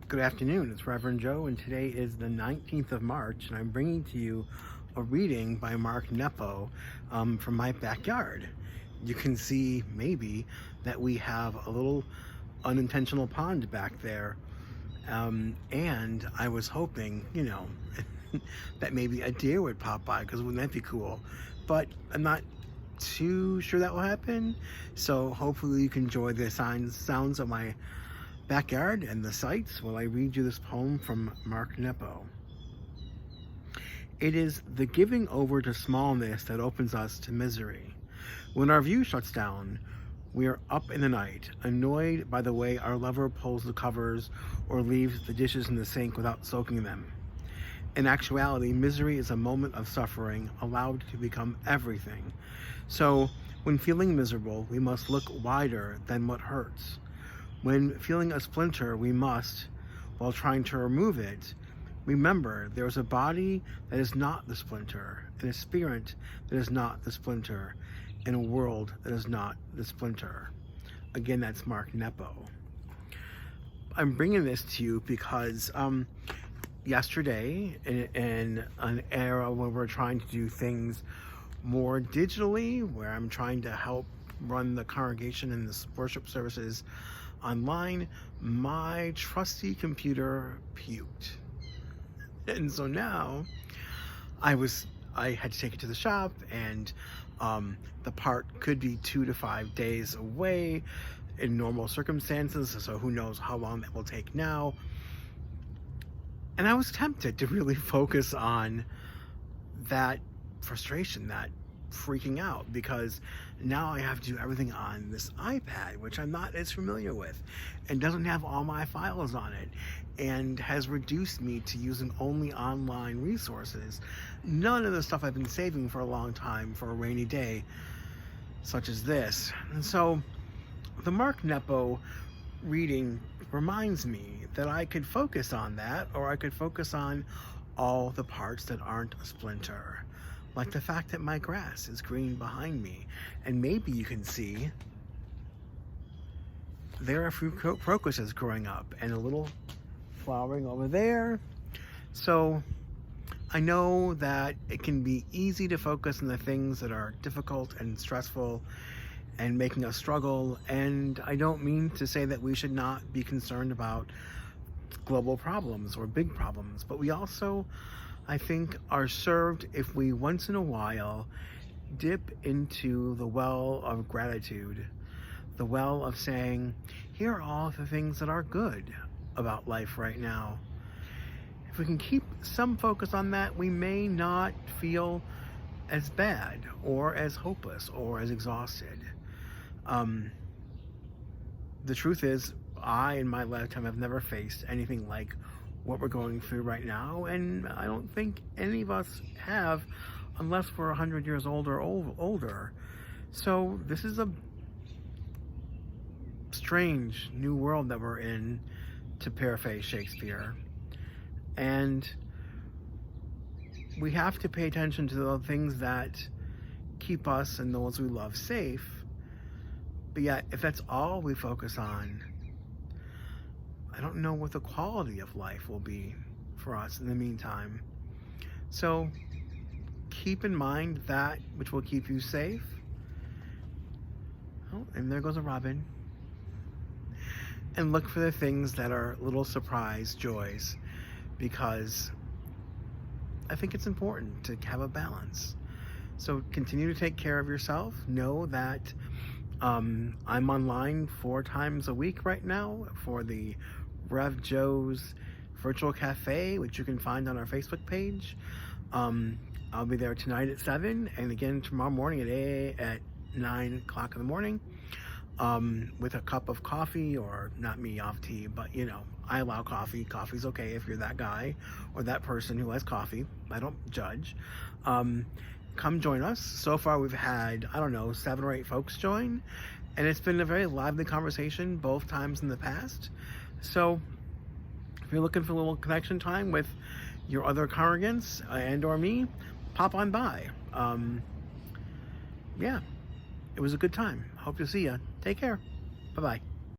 Good afternoon, it's Reverend Joe, and today is the 19th of March, and I'm bringing to you a reading by Mark Nepo from my backyard. You can see, maybe, that we have a little unintentional pond back there, and I was hoping, that maybe a deer would pop by, because wouldn't that be cool? But I'm not too sure that will happen, so hopefully you can enjoy the sounds of my backyard and the sights while I read you this poem from Mark Nepo. It is the giving over to smallness that opens us to misery. When our view shuts down, we are up in the night, annoyed by the way our lover pulls the covers or leaves the dishes in the sink without soaking them. In actuality, misery is a moment of suffering allowed to become everything. So, when feeling miserable, we must look wider than what hurts. When feeling a splinter, we must, while trying to remove it, remember there is a body that is not the splinter, and a spirit that is not the splinter, and a world that is not the splinter. Again, that's Mark Nepo. I'm bringing this to you because yesterday, in an era where we're trying to do things more digitally, where I'm trying to help run the congregation and the worship services online, my trusty computer puked. And so now I had to take it to the shop, and the part could be 2 to 5 days away in normal circumstances, so who knows how long that will take now. And I was tempted to really focus on that frustration, that freaking out, because now I have to do everything on this iPad, which I'm not as familiar with, and doesn't have all my files on it, and has reduced me to using only online resources. None of the stuff I've been saving for a long time for a rainy day such as this. And so the Mark Nepo reading reminds me that I could focus on that, or I could focus on all the parts that aren't a splinter. Like the fact that my grass is green behind me, and maybe you can see there are a few crocuses growing up and a little flowering over there. So I know that it can be easy to focus on the things that are difficult and stressful and making us struggle, and I don't mean to say that we should not be concerned about global problems or big problems, but we also, I think, are served if we once in a while dip into the well of gratitude, the well of saying, here are all the things that are good about life right now. If we can keep some focus on that, we may not feel as bad or as hopeless or as exhausted. The truth is, I, in my lifetime, have never faced anything like what we're going through right now, and I don't think any of us have, unless we're 100 years old or older. So this is a strange new world that we're in, to paraphrase Shakespeare, and we have to pay attention to the things that keep us and those we love safe. But yet, if that's all we focus on, I don't know what the quality of life will be for us in the meantime. So keep in mind that which will keep you safe. Oh, and there goes a robin. And look for the things that are little surprise joys, because I think it's important to have a balance. So continue to take care of yourself. Know that I'm online 4 times a week right now for the Rev Joe's Virtual Cafe, which you can find on our Facebook page. I'll be there tonight at 7, and again tomorrow morning at 9 o'clock in the morning, with a cup of coffee, or not me off tea, but I allow coffee. Coffee's okay if you're that guy or that person who has coffee. I don't judge. Come join us. So far we've had, 7 or 8 folks join, and it's been a very lively conversation both times in the past. So if you're looking for a little connection time with your other congregants and or me, pop on by. Yeah, it was a good time. Hope to see you. Take care. Bye-bye.